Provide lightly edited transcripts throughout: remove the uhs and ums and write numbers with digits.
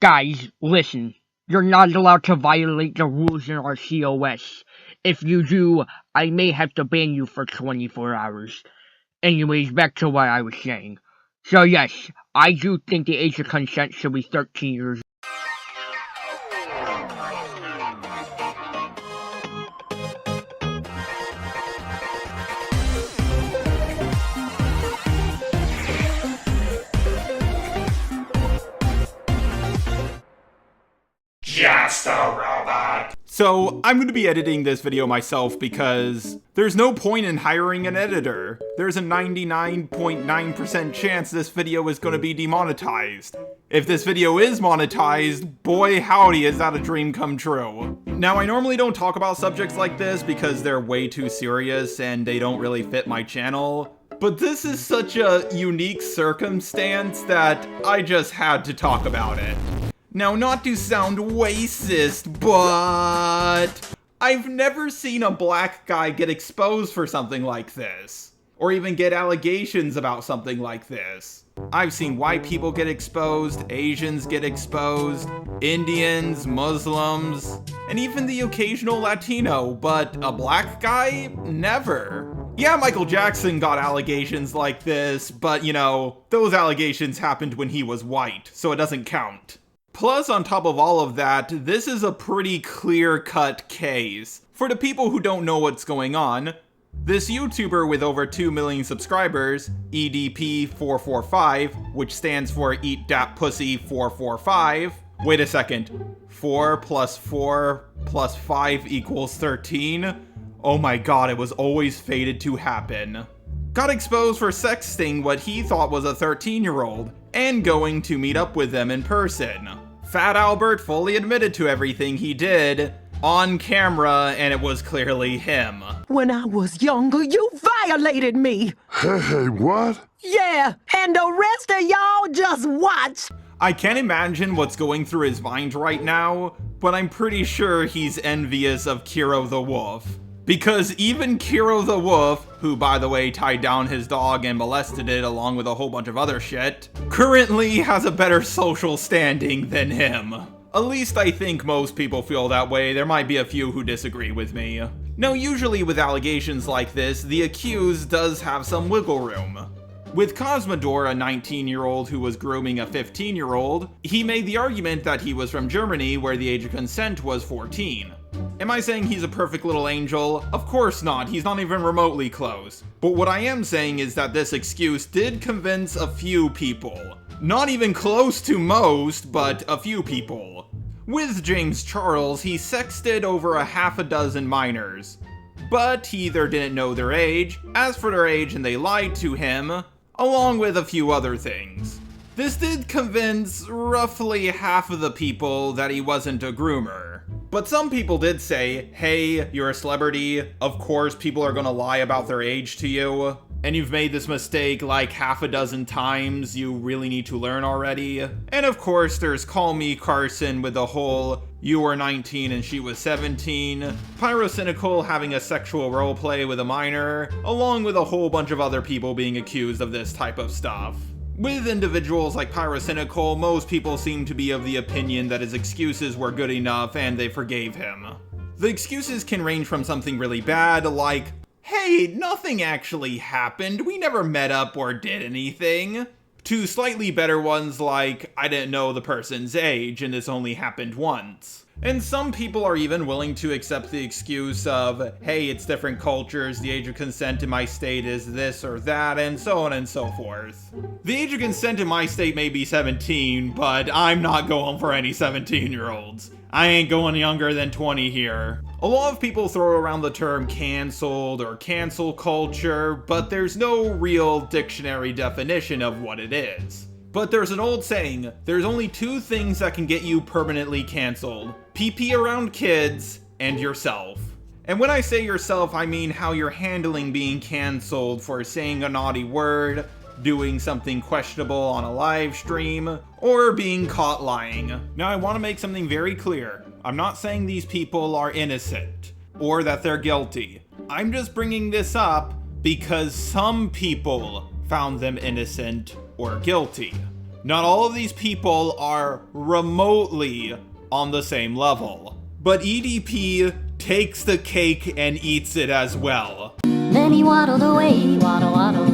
Guys, listen. You're not allowed to violate the rules in our COS. If you do, I may have to ban you for 24 hours. Anyways, back to what I was saying. So yes, I do think the age of consent should be 13 years. Just a robot. So, I'm going to be editing this video myself because there's no point in hiring an editor. There's a 99.9% chance this video is going to be demonetized. If this video is monetized, boy howdy is that a dream come true. Now, I normally don't talk about subjects like this because they're way too serious and they don't really fit my channel. But this is such a unique circumstance that I just had to talk about it. Now, not to sound racist, but I've never seen a black guy get exposed for something like this, or even get allegations about something like this. I've seen white people get exposed, Asians get exposed, Indians, Muslims, and even the occasional Latino, but a black guy? Never. Yeah, Michael Jackson got allegations like this, but you know, those allegations happened when he was white, so it doesn't count. Plus, on top of all of that, this is a pretty clear-cut case. For the people who don't know what's going on, this YouTuber with over 2 million subscribers, EDP445, which stands for Eat Dat Pussy 445. Wait a second. 4 plus 4 plus 5 equals 13? Oh my god, it was always fated to happen. Got exposed for sexting what he thought was a 13-year-old, and going to meet up with them in person. Fat Albert fully admitted to everything he did on camera, and it was clearly him. When I was younger, you violated me. Hey, what? Yeah, and the rest of y'all just watch. I can't imagine what's going through his mind right now, but I'm pretty sure he's envious of Kiro the Wolf. Because even Kiro the Wolf, who by the way tied down his dog and molested it along with a whole bunch of other shit, currently has a better social standing than him. At least I think most people feel that way. There might be a few who disagree with me. Now, usually with allegations like this, the accused does have some wiggle room. With Cosmodor, a 19-year-old who was grooming a 15-year-old, he made the argument that he was from Germany where the age of consent was 14. Am I saying he's a perfect little angel? Of course not, he's not even remotely close. But what I am saying is that this excuse did convince a few people. Not even close to most, but a few people. With James Charles, he sexted over a half a dozen minors. But he either didn't know their age, asked for their age and they lied to him, along with a few other things. This did convince roughly half of the people that he wasn't a groomer. But some people did say, hey, you're a celebrity, of course people are gonna lie about their age to you, and you've made this mistake like half a dozen times, you really need to learn already. And of course there's Call Me Carson with the whole, you were 19 and she was 17, Pyrocynical having a sexual roleplay with a minor, along with a whole bunch of other people being accused of this type of stuff. With individuals like Pyrocynical, most people seem to be of the opinion that his excuses were good enough and they forgave him. The excuses can range from something really bad, like, hey, nothing actually happened, we never met up or did anything, to slightly better ones like, I didn't know the person's age and this only happened once. And some people are even willing to accept the excuse of, hey, it's different cultures, the age of consent in my state is this or that, and so on and so forth. The age of consent in my state may be 17, but I'm not going for any 17-year-olds. I ain't going younger than 20 here. A lot of people throw around the term canceled or cancel culture, but there's no real dictionary definition of what it is. But there's an old saying, there's only two things that can get you permanently canceled. Pee-pee around kids, and yourself. And when I say yourself, I mean how you're handling being canceled for saying a naughty word, doing something questionable on a live stream, or being caught lying. Now I want to make something very clear. I'm not saying these people are innocent, or that they're guilty. I'm just bringing this up because some people found them innocent or guilty. Not all of these people are remotely on the same level. But EDP takes the cake and eats it as well. Then he waddled away, waddle, waddle.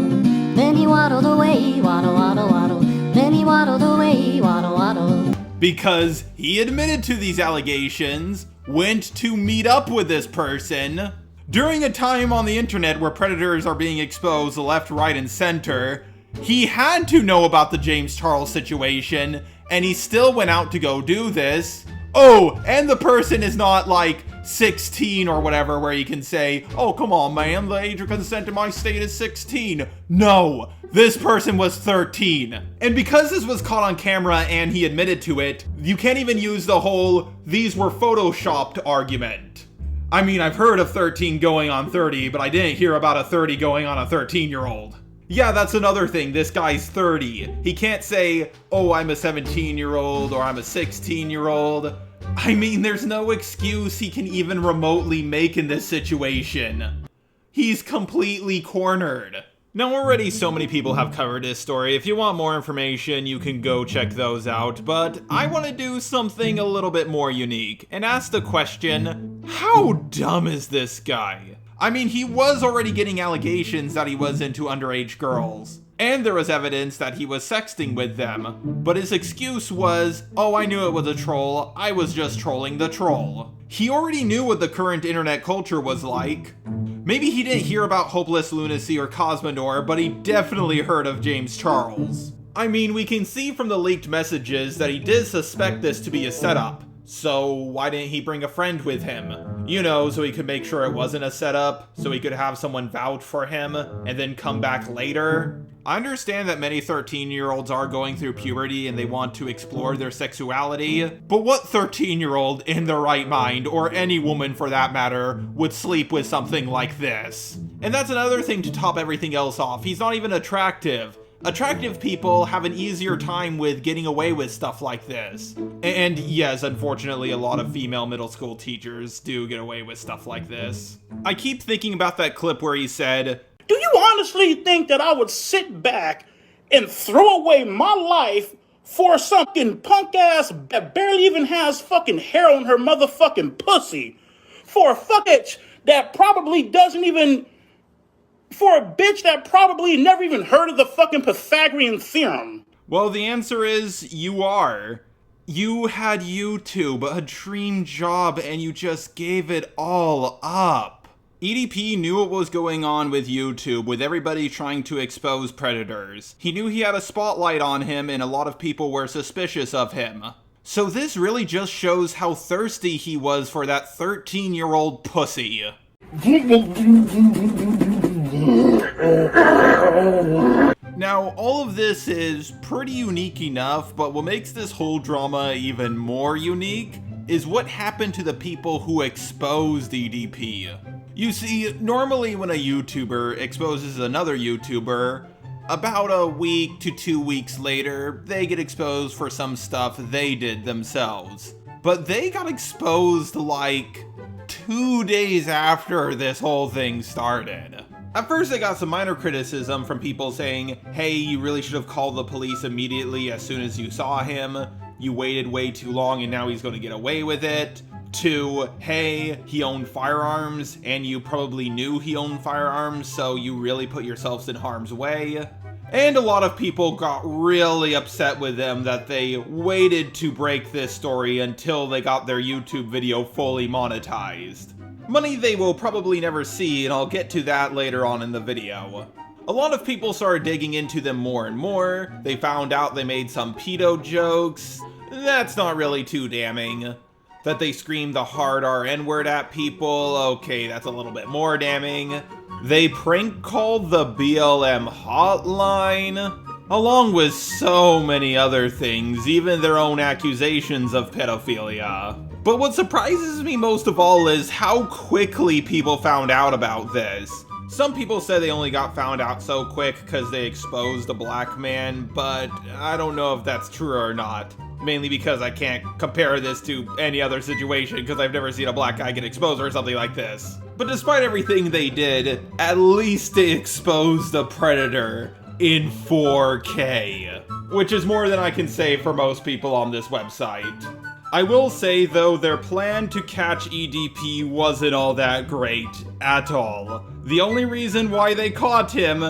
Then he waddled away, waddle, waddle, waddle. Then he waddled away, waddle, waddle. Because he admitted to these allegations, went to meet up with this person. During a time on the internet where predators are being exposed left, right, and center, he had to know about the James Charles situation, and he still went out to go do this. Oh, and the person is not like 16 or whatever where you can say, oh, come on, man, the age of consent in my state is 16. No, this person was 13. And because this was caught on camera and he admitted to it, you can't even use the whole, these were photoshopped argument. I mean, I've heard of 13 going on 30, but I didn't hear about a 30 going on a 13-year-old. Yeah, that's another thing, this guy's 30. He can't say, oh, I'm a 17-year-old or I'm a 16-year-old. I mean, there's no excuse he can even remotely make in this situation. He's completely cornered. Now, already so many people have covered this story. If you want more information, you can go check those out, but I want to do something a little bit more unique and ask the question, how dumb is this guy? I mean, he was already getting allegations that he was into underage girls, and there was evidence that he was sexting with them, but his excuse was, oh, I knew it was a troll, I was just trolling the troll. He already knew what the current internet culture was like. Maybe he didn't hear about Hopeless Lunacy or Cosmodor, but he definitely heard of James Charles. I mean, we can see from the leaked messages that he did suspect this to be a setup. So why didn't he bring a friend with him? You know, so he could make sure it wasn't a setup, so he could have someone vouch for him, and then come back later. I understand that many 13-year-olds are going through puberty and they want to explore their sexuality, but what 13-year-old in their right mind, or any woman for that matter, would sleep with something like this? And that's another thing to top everything else off, he's not even attractive. Attractive people have an easier time with getting away with stuff like this. And yes, unfortunately, a lot of female middle school teachers do get away with stuff like this. I keep thinking about that clip where he said, do you honestly think that I would sit back and throw away my life for something punk ass that barely even has fucking hair on her motherfucking pussy? For a bitch that probably doesn't even... For a bitch that probably never even heard of the fucking Pythagorean theorem? Well, the answer is you are. You had YouTube, a dream job, and you just gave it all up. EDP knew what was going on with YouTube, with everybody trying to expose predators. He knew he had a spotlight on him, and a lot of people were suspicious of him. So this really just shows how thirsty he was for that 13-year-old pussy. Now, all of this is pretty unique enough, but what makes this whole drama even more unique is what happened to the people who exposed EDP. You see, normally when a YouTuber exposes another YouTuber, about a week to 2 weeks later, they get exposed for some stuff they did themselves. But they got exposed like 2 days after this whole thing started. At first they got some minor criticism from people saying, hey, you really should have called the police immediately as soon as you saw him. You waited way too long and now he's going to get away with it. To, hey, he owned firearms and you probably knew he owned firearms, so you really put yourselves in harm's way. And a lot of people got really upset with them that they waited to break this story until they got their YouTube video fully monetized. Money they will probably never see, and I'll get to that later on in the video. A lot of people started digging into them more and more. They found out they made some pedo jokes. That's not really too damning. That they screamed the hard R-N word at people, okay, that's a little bit more damning. They prank called the BLM hotline, along with so many other things, even their own accusations of pedophilia. But what surprises me most of all is how quickly people found out about this. Some people said they only got found out so quick because they exposed a black man, but I don't know if that's true or not. Mainly because I can't compare this to any other situation because I've never seen a black guy get exposed or something like this. But despite everything they did, at least they exposed a predator. in 4K, which is more than I can say for most people on this website. I will say, though, their plan to catch EDP wasn't all that great at all. The only reason why they caught him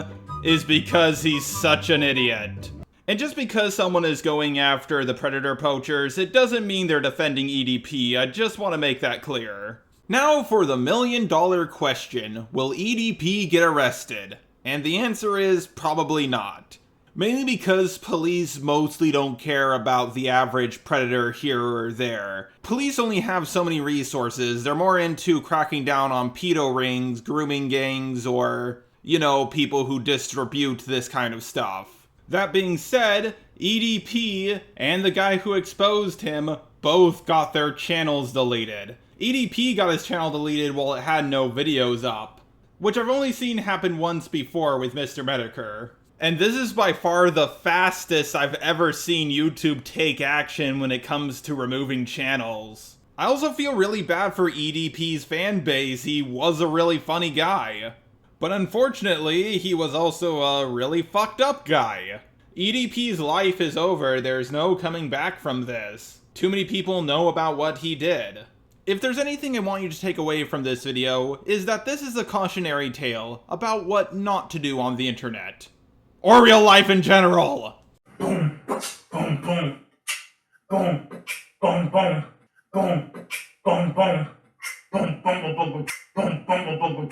is because he's such an idiot. And just because someone is going after the predator poachers, it doesn't mean they're defending EDP. I just want to make that clear. Now for the million-dollar question, will EDP get arrested? And the answer is probably not. Mainly because police mostly don't care about the average predator here or there. Police only have so many resources. They're more into cracking down on pedo rings, grooming gangs, or, you know, people who distribute this kind of stuff. That being said, EDP and the guy who exposed him both got their channels deleted. EDP got his channel deleted while it had no videos up, which I've only seen happen once before with Mr. Medicare. And this is by far the fastest I've ever seen YouTube take action when it comes to removing channels. I also feel really bad for EDP's fan base. He was a really funny guy. But unfortunately, he was also a really fucked up guy. EDP's life is over. There's no coming back from this. Too many people know about what he did. If there's anything I want you to take away from this video, is that this is a cautionary tale about what not to do on the internet. Or real life in general. Boom, boom, boom, boom, boom, boom, boom, boom, boom, boom, boom, boom, boom, boom, boom, boom, boom.